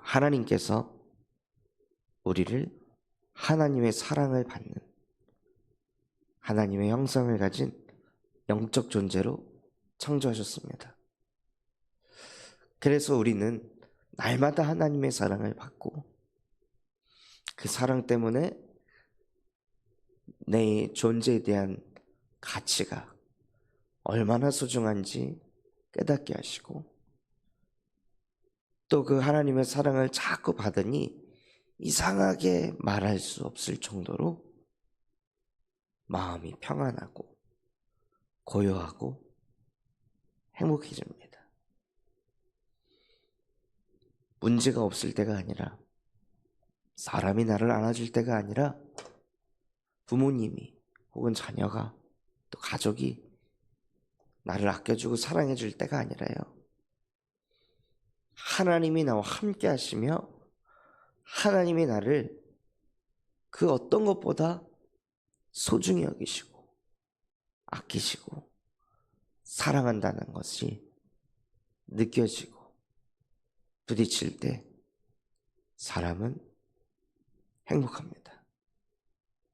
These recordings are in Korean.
하나님께서 우리를 하나님의 사랑을 받는 하나님의 형상을 가진 영적 존재로 창조하셨습니다. 그래서 우리는 날마다 하나님의 사랑을 받고 그 사랑 때문에 내 존재에 대한 가치가 얼마나 소중한지 깨닫게 하시고 또 그 하나님의 사랑을 자꾸 받으니 이상하게 말할 수 없을 정도로 마음이 평안하고 고요하고 행복해집니다. 문제가 없을 때가 아니라 사람이 나를 안아줄 때가 아니라 부모님이 혹은 자녀가 또 가족이 나를 아껴주고 사랑해줄 때가 아니라요. 하나님이 나와 함께 하시며 하나님이 나를 그 어떤 것보다 소중히 여기시고 아끼시고 사랑한다는 것이 느껴지고 부딪힐 때 사람은 행복합니다.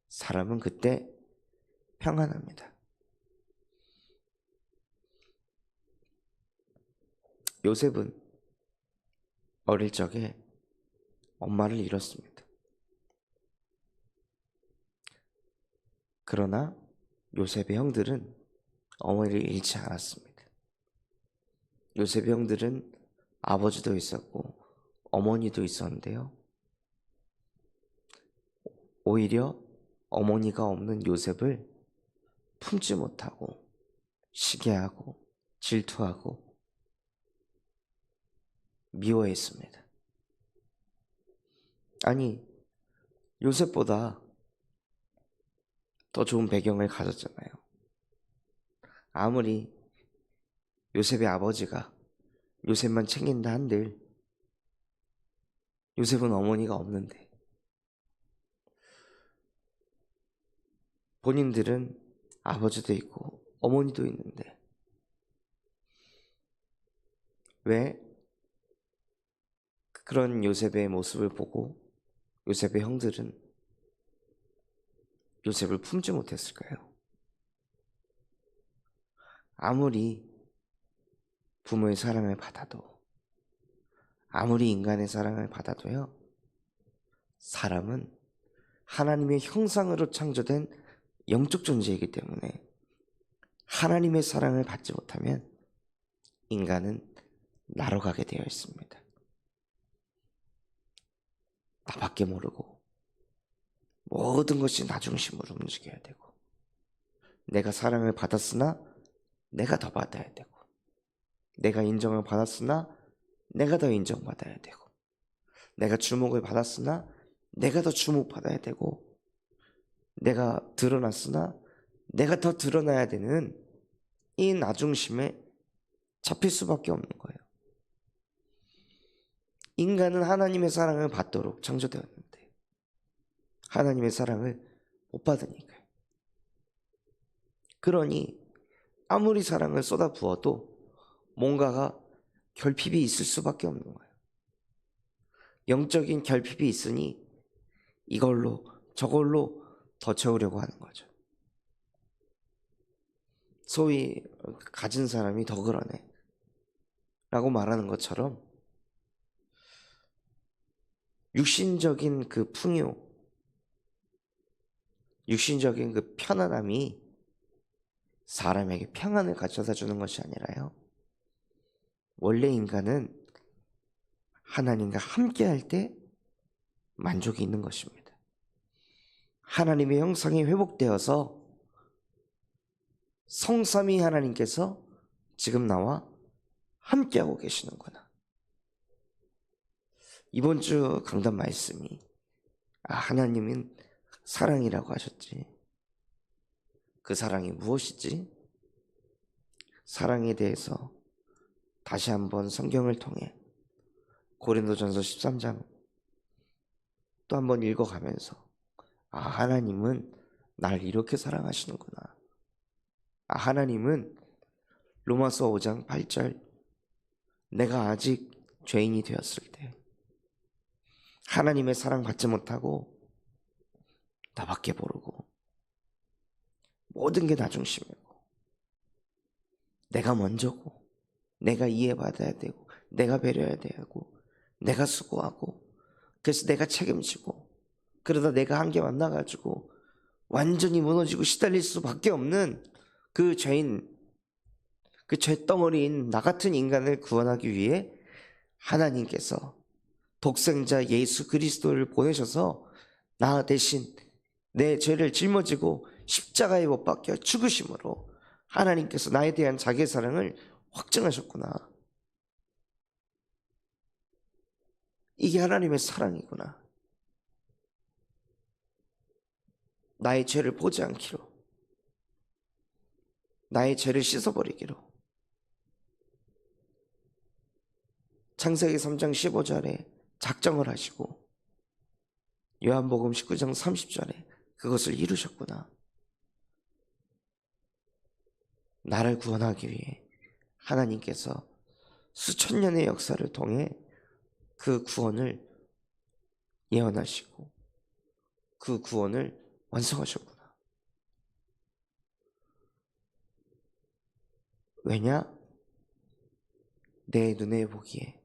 사람은 그때 평안합니다. 요셉은 어릴 적에 엄마를 잃었습니다. 그러나 요셉의 형들은 어머니를 잃지 않았습니다. 요셉의 형들은 아버지도 있었고 어머니도 있었는데요. 오히려 어머니가 없는 요셉을 품지 못하고 시기하고 질투하고 미워했습니다. 아니, 요셉보다 더 좋은 배경을 가졌잖아요. 아무리 요셉의 아버지가 요셉만 챙긴다 한들 요셉은 어머니가 없는데 본인들은 아버지도 있고 어머니도 있는데 왜 그런 요셉의 모습을 보고 요셉의 형들은 요셉을 품지 못했을까요? 아무리 부모의 사랑을 받아도 아무리 인간의 사랑을 받아도요, 사람은 하나님의 형상으로 창조된 영적 존재이기 때문에 하나님의 사랑을 받지 못하면 인간은 나로 가게 되어 있습니다. 나밖에 모르고 모든 것이 나 중심으로 움직여야 되고 내가 사랑을 받았으나 내가 더 받아야 되고 내가 인정을 받았으나 내가 더 인정받아야 되고 내가 주목을 받았으나 내가 더 주목받아야 되고 내가 드러났으나 내가 더 드러나야 되는 이 나중심에 잡힐 수밖에 없는 거예요. 인간은 하나님의 사랑을 받도록 창조되었는데 하나님의 사랑을 못 받으니까요. 그러니 아무리 사랑을 쏟아 부어도 뭔가가 결핍이 있을 수밖에 없는 거예요. 영적인 결핍이 있으니 이걸로 저걸로 더 채우려고 하는 거죠. 소위 가진 사람이 더 그러네 라고 말하는 것처럼 육신적인 그 풍요, 육신적인 그 편안함이 사람에게 평안을 가져다 주는 것이 아니라요, 원래 인간은 하나님과 함께 할 때 만족이 있는 것입니다. 하나님의 형상이 회복되어서 성삼위 하나님께서 지금 나와 함께하고 계시는구나. 이번 주 강단 말씀이 하나님은 사랑이라고 하셨지. 그 사랑이 무엇이지? 사랑에 대해서 다시 한번 성경을 통해 고린도전서 13장 또 한번 읽어가면서 하나님은 날 이렇게 사랑하시는구나. 하나님은 로마서 5장 8절 내가 아직 죄인이 되었을 때 하나님의 사랑 받지 못하고 나밖에 모르고 모든 게 나 중심이고 내가 먼저고 내가 이해받아야 되고 내가 배려해야 되고 내가 수고하고 그래서 내가 책임지고 그러다 내가 한계 만나가지고 완전히 무너지고 시달릴 수밖에 없는 그 죄인, 그 죄덩어리인 나 같은 인간을 구원하기 위해 하나님께서 독생자 예수 그리스도를 보내셔서 나 대신 내 죄를 짊어지고 십자가에 못 박혀 죽으심으로 하나님께서 나에 대한 자기의 사랑을 확증하셨구나. 이게 하나님의 사랑이구나. 나의 죄를 보지 않기로, 나의 죄를 씻어버리기로. 창세기 3장 15절에 작정을 하시고 요한복음 19장 30절에 그것을 이루셨구나. 나를 구원하기 위해 하나님께서 수천 년의 역사를 통해 그 구원을 예언하시고 그 구원을 완성하셨구나. 왜냐? 내 눈에 보기에,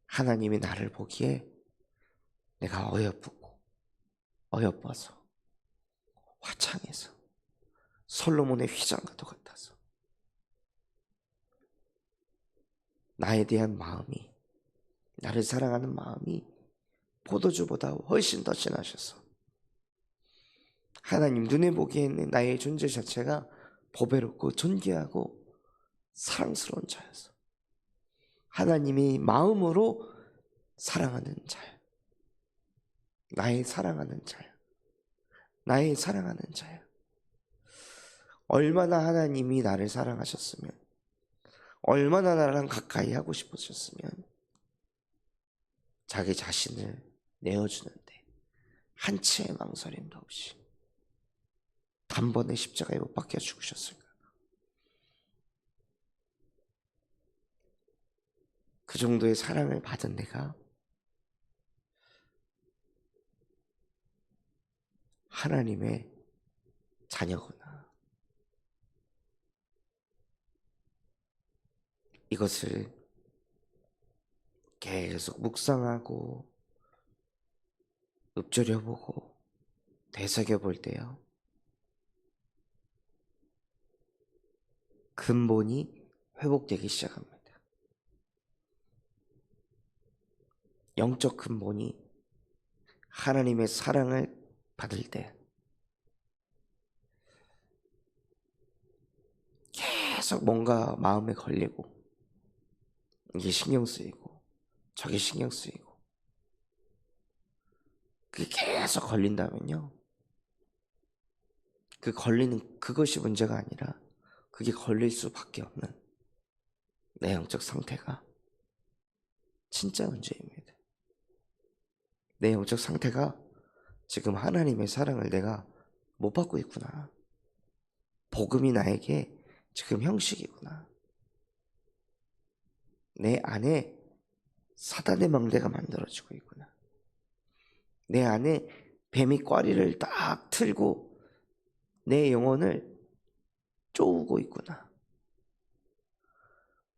하나님이 나를 보기에 내가 어여쁘고 어여뻐서 화창해서 솔로몬의 휘장과도 같아서 나에 대한 마음이, 나를 사랑하는 마음이 포도주보다 훨씬 더 진하셔서 하나님 눈에 보기에는 나의 존재 자체가 보배롭고 존귀하고 사랑스러운 자여서 하나님이 마음으로 사랑하는 자야. 나의 사랑하는 자야. 나의 사랑하는 자야. 얼마나 하나님이 나를 사랑하셨으면, 얼마나 나랑 가까이 하고 싶으셨으면 자기 자신을 내어주는데 한치의 망설임도 없이 단번에 십자가에 못 박혀 죽으셨을까? 그 정도의 사랑을 받은 내가 하나님의 자녀구나. 이것을 계속 묵상하고 읊조려보고 되새겨볼 때요, 근본이 회복되기 시작합니다. 영적 근본이 하나님의 사랑을 받을 때 계속 뭔가 마음에 걸리고 이게 신경 쓰이고 저게 신경 쓰이고 그게 계속 걸린다면요, 그 걸리는 그것이 문제가 아니라 그게 걸릴 수밖에 없는 내 영적 상태가 진짜 문제입니다. 내 영적 상태가 지금 하나님의 사랑을 내가 못 받고 있구나. 복음이 나에게 지금 형식이구나. 내 안에 사단의 망대가 만들어지고 있구나. 내 안에 뱀이 꽈리를 딱 틀고 내 영혼을 쪼우고 있구나.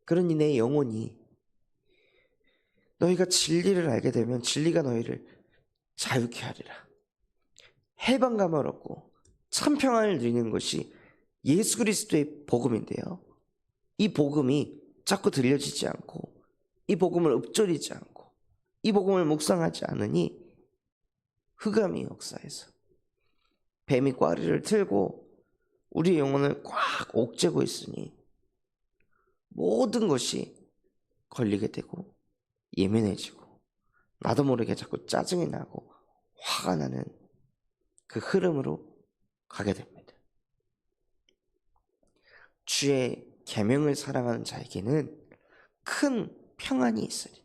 그러니 내 영혼이, 너희가 진리를 알게 되면 진리가 너희를 자유케 하리라. 해방감을 얻고 참 평안을 누리는 것이 예수 그리스도의 복음인데요, 이 복음이 자꾸 들려지지 않고 이 복음을 읊조리지 않고 이 복음을 묵상하지 않으니 흑암이 역사해서 뱀이 꽈리를 틀고 우리 영혼을 꽉 옥죄고 있으니 모든 것이 걸리게 되고 예민해지고 나도 모르게 자꾸 짜증이 나고 화가 나는 그 흐름으로 가게 됩니다. 주의 계명을 사랑하는 자에게는 큰 평안이 있으리.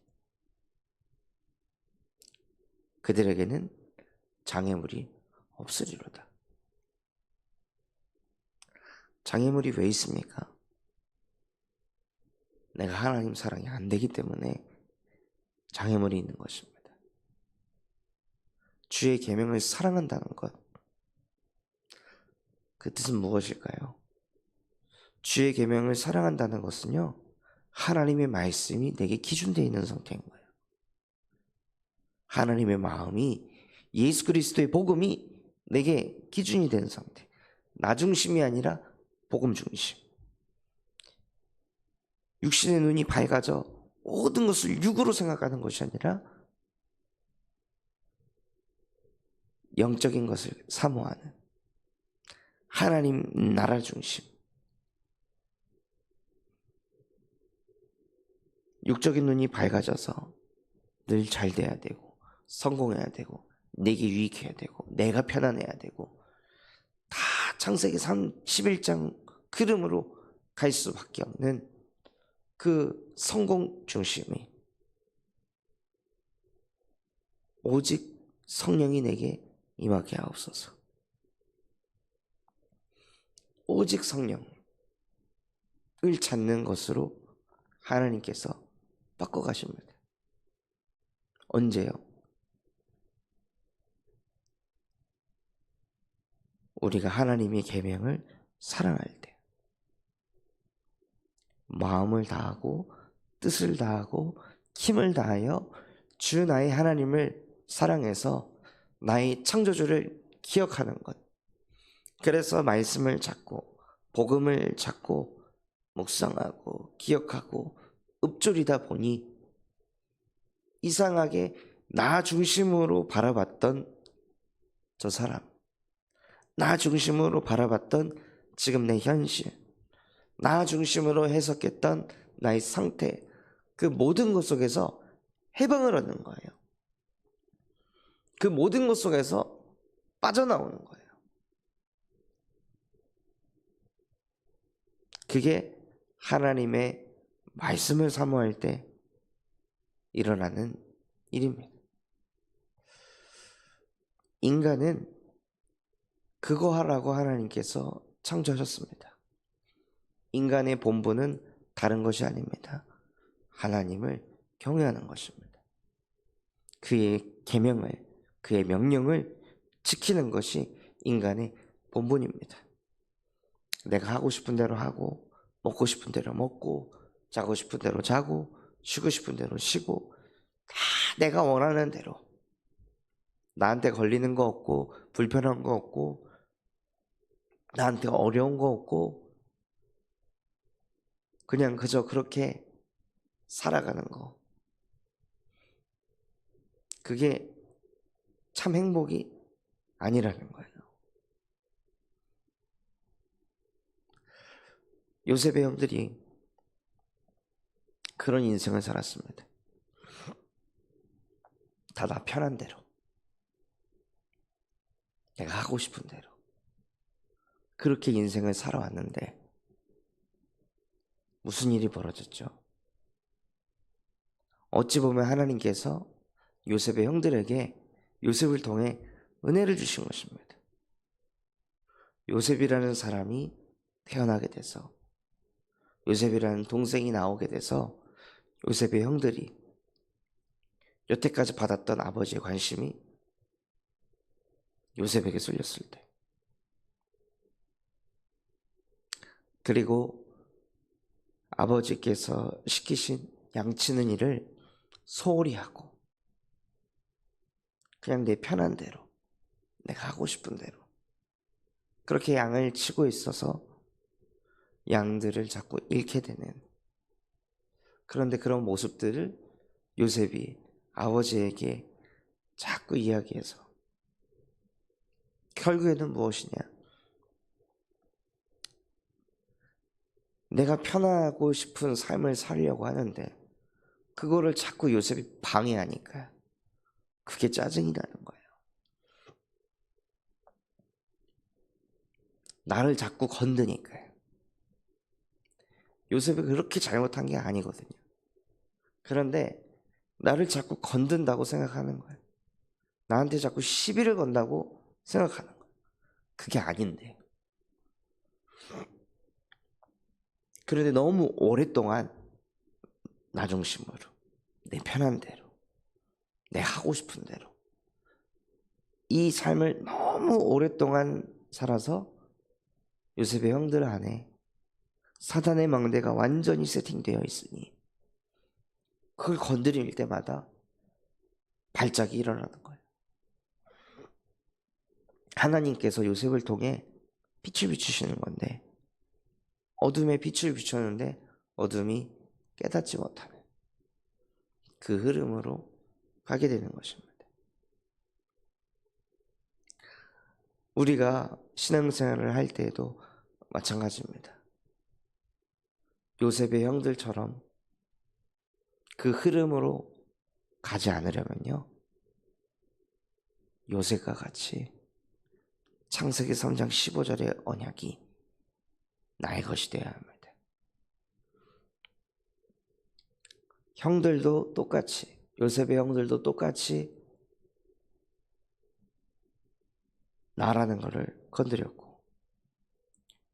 그들에게는 장애물이 없으리로다. 장애물이 왜 있습니까? 내가 하나님 사랑이 안 되기 때문에 장애물이 있는 것입니다. 주의 계명을 사랑한다는 것. 그 뜻은 무엇일까요? 주의 계명을 사랑한다는 것은요, 하나님의 말씀이 내게 기준되어 있는 상태인 거예요. 하나님의 마음이, 예수 그리스도의 복음이 내게 기준이 된 상태. 나 중심이 아니라 복음 중심. 육신의 눈이 밝아져 모든 것을 육으로 생각하는 것이 아니라 영적인 것을 사모하는 하나님 나라 중심. 육적인 눈이 밝아져서 늘 잘 돼야 되고 성공해야 되고 내게 유익해야 되고 내가 편안해야 되고 다 창세기 11장 흐름으로 갈 수밖에 없는 그 성공 중심이, 오직 성령이 내게 임하게 하옵소서. 오직 성령을 찾는 것으로 하나님께서 바꿔가십니다. 언제요? 우리가 하나님의 계명을 사랑할 때, 마음을 다하고 뜻을 다하고 힘을 다하여 주 나의 하나님을 사랑해서 나의 창조주를 기억하는 것. 그래서 말씀을 찾고 복음을 찾고 묵상하고 기억하고 읊조리다 보니 이상하게 나 중심으로 바라봤던 저 사람, 나 중심으로 바라봤던 지금 내 현실, 나 중심으로 해석했던 나의 상태, 그 모든 것 속에서 해방을 얻는 거예요. 그 모든 것 속에서 빠져나오는 거예요. 그게 하나님의 말씀을 사모할 때 일어나는 일입니다. 인간은 그거 하라고 하나님께서 창조하셨습니다. 인간의 본분은 다른 것이 아닙니다. 하나님을 경외하는 것입니다. 그의 계명을, 그의 명령을 지키는 것이 인간의 본분입니다. 내가 하고 싶은 대로 하고, 먹고 싶은 대로 먹고, 자고 싶은 대로 자고, 쉬고 싶은 대로 쉬고, 다 내가 원하는 대로, 나한테 걸리는 거 없고 불편한 거 없고 나한테 어려운 거 없고 그냥 그저 그렇게 살아가는 거, 그게 참 행복이 아니라는 거예요. 요셉의 형들이 그런 인생을 살았습니다. 다 나 편한 대로, 내가 하고 싶은 대로 그렇게 인생을 살아왔는데 무슨 일이 벌어졌죠? 어찌 보면 하나님께서 요셉의 형들에게 요셉을 통해 은혜를 주신 것입니다. 요셉이라는 사람이 태어나게 돼서, 요셉이라는 동생이 나오게 돼서 요셉의 형들이 여태까지 받았던 아버지의 관심이 요셉에게 쏠렸을 때, 그리고 아버지께서 시키신 양치는 일을 소홀히 하고 그냥 내 편한 대로, 내가 하고 싶은 대로 그렇게 양을 치고 있어서 양들을 자꾸 잃게 되는, 그런데 그런 모습들을 요셉이 아버지에게 자꾸 이야기해서 결국에는 무엇이냐, 내가 편하고 싶은 삶을 살려고 하는데 그거를 자꾸 요셉이 방해하니까 그게 짜증이 나는 거예요. 나를 자꾸 건드니까요. 요셉이 그렇게 잘못한 게 아니거든요. 그런데 나를 자꾸 건든다고 생각하는 거예요. 나한테 자꾸 시비를 건다고 생각하는 거예요. 그게 아닌데. 그런데 너무 오랫동안 나 중심으로, 내 편한 대로, 내 하고 싶은 대로 이 삶을 너무 오랫동안 살아서 요셉의 형들 안에 사단의 망대가 완전히 세팅되어 있으니 그걸 건드릴 때마다 발작이 일어나는 거예요. 하나님께서 요셉을 통해 빛을 비추시는 건데 어둠에 빛을 비추었는데 어둠이 깨닫지 못하는 그 흐름으로 가게 되는 것입니다. 우리가 신앙생활을 할 때에도 마찬가지입니다. 요셉의 형들처럼 그 흐름으로 가지 않으려면요, 요셉과 같이 창세기 3장 15절의 언약이 나의 것이 되어야 합니다. 형들도 똑같이, 요셉의 형들도 똑같이 나라는 것을 건드렸고,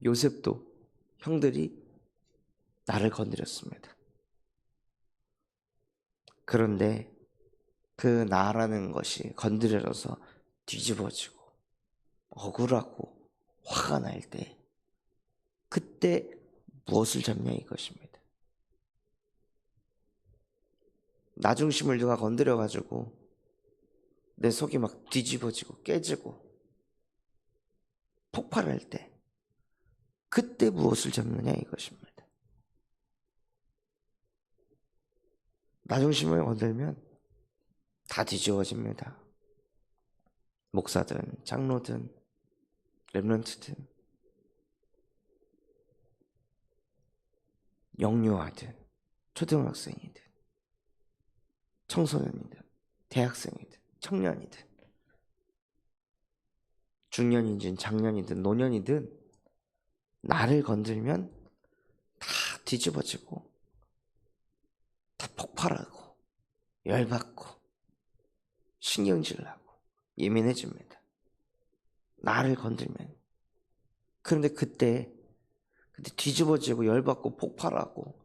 요셉도 형들이 나를 건드렸습니다. 그런데 그 나라는 것이 건드려져서 뒤집어지고 억울하고 화가 날 때, 그때 무엇을 잡냐 이것입니다. 나 중심을 누가 건드려가지고 내 속이 막 뒤집어지고 깨지고 폭발할 때, 그때 무엇을 잡느냐 이것입니다. 나 중심을 건들면 다 뒤집어집니다. 목사든 장로든 렘넌트든 영유아든 초등학생이든 청소년이든 대학생이든 청년이든 중년이든 장년이든 노년이든 나를 건들면 다 뒤집어지고 다 폭발하고 열받고 신경질 나고 예민해집니다. 나를 건들면. 그런데 그때 뒤집어지고 열받고 폭발하고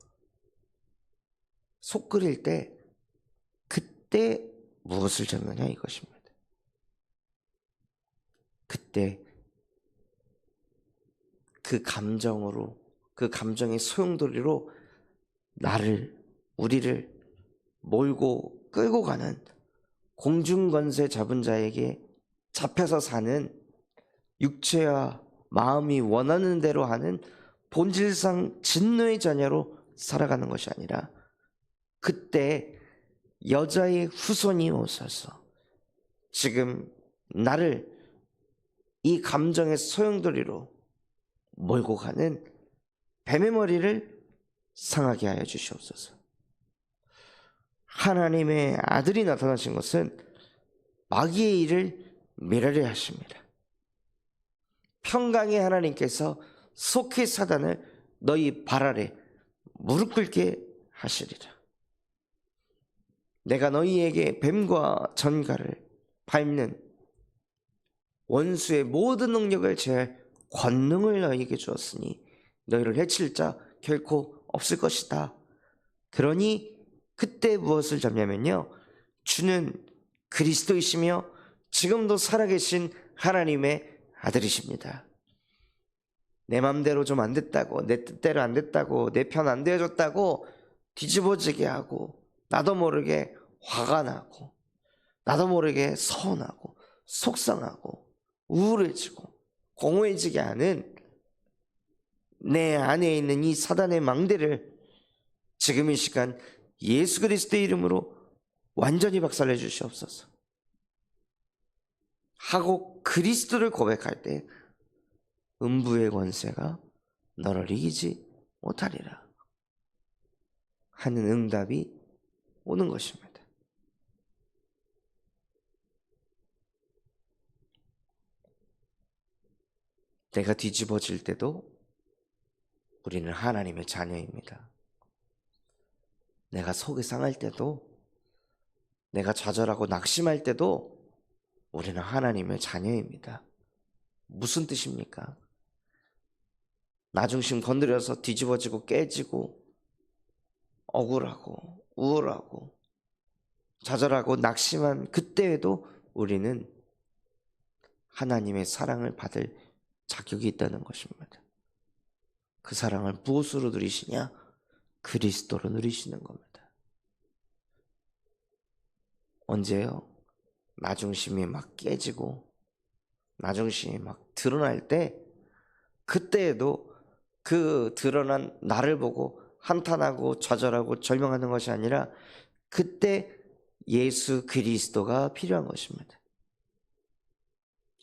속 끓일 때, 그때 무엇을 잡느냐 이것입니다. 그때 그 감정으로, 그 감정의 소용돌이로 우리를 몰고 끌고 가는, 공중권세 잡은 자에게 잡혀서 사는, 육체와 마음이 원하는 대로 하는 본질상 진노의 자녀로 살아가는 것이 아니라, 그때 여자의 후손이 오셔서 지금 나를 이 감정의 소용돌이로 몰고 가는 뱀의 머리를 상하게 하여 주시옵소서. 하나님의 아들이 나타나신 것은 마귀의 일을 멸하려 하십니다. 평강의 하나님께서 속히 사단을 너희 발 아래 무릎 꿇게 하시리라. 내가 너희에게 뱀과 전갈을 밟는 원수의 모든 능력을 제할 권능을 너희에게 주었으니 너희를 해칠 자 결코 없을 것이다. 그러니 그때 무엇을 잡냐면요, 주는 그리스도이시며 지금도 살아계신 하나님의 아들이십니다. 내 맘대로 좀 안 됐다고, 내 뜻대로 안 됐다고, 내 편 안 되어줬다고 뒤집어지게 하고, 나도 모르게 화가 나고, 나도 모르게 서운하고 속상하고 우울해지고 공허해지게 하는 내 안에 있는 이 사단의 망대를 지금 이 시간 예수 그리스도의 이름으로 완전히 박살내 주시옵소서. 하고 그리스도를 고백할 때 음부의 권세가 너를 이기지 못하리라 하는 응답이 오는 것입니다. 내가 뒤집어질 때도 우리는 하나님의 자녀입니다. 내가 속이 상할 때도, 내가 좌절하고 낙심할 때도 우리는 하나님의 자녀입니다. 무슨 뜻입니까? 나 중심 건드려서 뒤집어지고 깨지고 억울하고 우울하고 좌절하고 낙심한 그때에도 우리는 하나님의 사랑을 받을 자격이 있다는 것입니다. 그 사랑을 무엇으로 누리시냐? 그리스도로 누리시는 겁니다. 언제요? 나 중심이 막 깨지고 나 중심이 막 드러날 때, 그때에도 그 드러난 나를 보고 한탄하고 좌절하고 절망하는 것이 아니라 그때 예수 그리스도가 필요한 것입니다.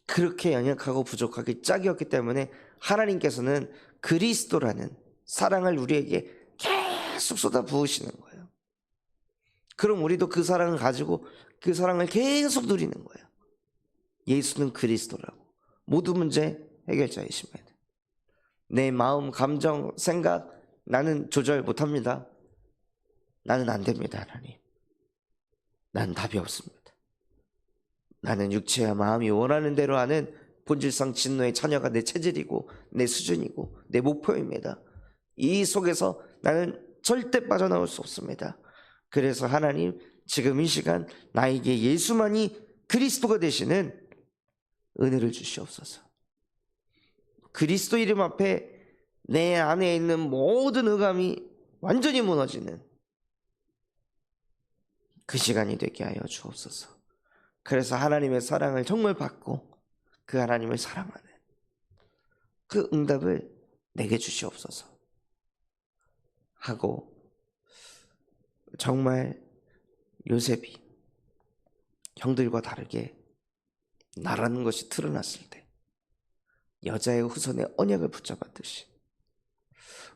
그렇게 연약하고 부족하기 짝이었기 때문에 하나님께서는 그리스도라는 사랑을 우리에게 계속 쏟아 부으시는 거예요. 그럼 우리도 그 사랑을 가지고 그 사랑을 계속 누리는 거예요. 예수는 그리스도라고 모든 문제 해결자이십니다. 내 마음, 감정, 생각 나는 조절 못합니다. 나는 안 됩니다. 하나님, 나는 답이 없습니다. 나는 육체와 마음이 원하는 대로 하는 본질상 진노의 자녀가 내 체질이고 내 수준이고 내 목표입니다. 이 속에서 나는 절대 빠져나올 수 없습니다. 그래서 하나님, 지금 이 시간 나에게 예수만이 그리스도가 되시는 은혜를 주시옵소서. 그리스도 이름 앞에 내 안에 있는 모든 의감이 완전히 무너지는 그 시간이 되게 하여 주옵소서. 그래서 하나님의 사랑을 정말 받고 그 하나님을 사랑하는 그 응답을 내게 주시옵소서 하고, 정말 요셉이 형들과 다르게 나라는 것이 드러났을 때 여자의 후손의 언약을 붙잡았듯이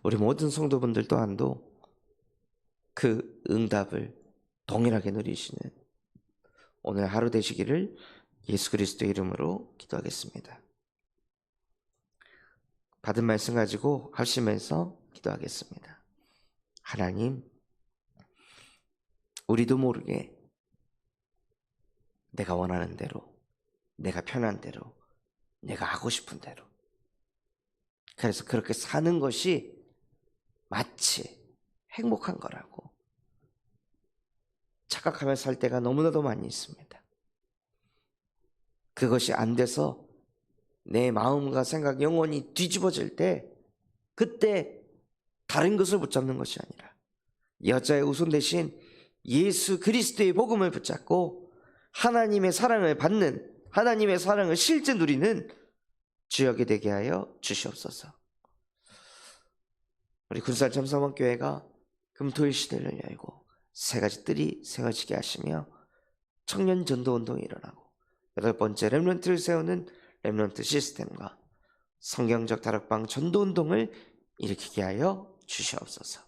우리 모든 성도분들 또한도 그 응답을 동일하게 누리시는 오늘 하루 되시기를 예수 그리스도의 이름으로 기도하겠습니다. 받은 말씀 가지고 합심해서 기도하겠습니다. 하나님, 우리도 모르게 내가 원하는 대로, 내가 편한 대로, 내가 하고 싶은 대로, 그래서 그렇게 사는 것이 마치 행복한 거라고 착각하며 살 때가 너무나도 많이 있습니다. 그것이 안 돼서 내 마음과 생각, 영혼이 뒤집어질 때, 그때 다른 것을 붙잡는 것이 아니라 여자의 우선 대신 예수 그리스도의 복음을 붙잡고 하나님의 사랑을 받는, 하나님의 사랑을 실제 누리는 주역이 되게 하여 주시옵소서. 우리 군산참사원교회가 금토일 시대를 열고 세 가지 뜰이 세워지게 하시며 청년 전도 운동이 일어나고 8번째 렘넌트를 세우는 렘넌트 시스템과 성경적 다락방 전도 운동을 일으키게 하여 주시옵소서.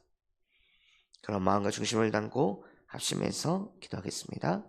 그런 마음과 중심을 담고 합심해서 기도하겠습니다.